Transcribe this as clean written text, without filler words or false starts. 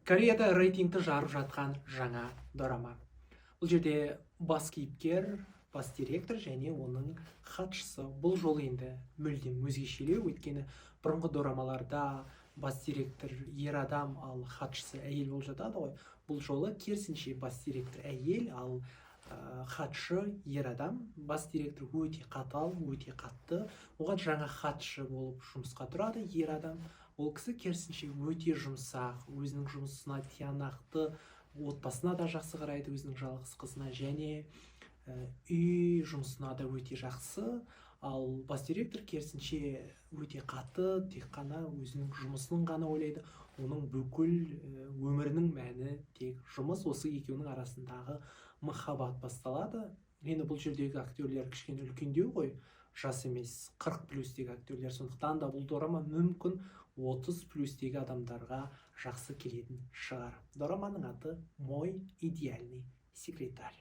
Кореяда рейтингті жарып жатқан жаңа дорама. Бұл жерде бас кейіпкер, бас директор және оның хатшысы. Бұл жолы енді мүлдем өзгешелеу, өйткені бұрынғы дорамаларда бас директор ер адам, ал хатшысы әйел болып жатады ғой. Бұл жолы керісінше бас директор әйел, ал хатшы ер адам. Бас директор өте қатал, өте қатты. Оған жаңа хатшы болып жұмысқа тұрады ер адам. Ол кісі керісінше өте жұмсақ, өзінің жұмысына тиянақты, отбасына да жақсы қарайды, өзінің жалғыз қызына, және үй жұмысына да өте жақсы. Ал бас директор керісінше өте қатты, тек қана өзінің жұмысының ғана ойлайды. Оның бүкіл өмірінің мәні тек жұмыс. Осы екеуінің арасындағы махаббат басталады. Енді бұл жердегі актерлер кішкене үлкендеу ғой, жас емес, 40+ актерлер. Сондықтан да бұл дорама мүмкін 30+ адамдарға жақсы келетін шығар. Дораманың аты «Мой идеальный секретарь».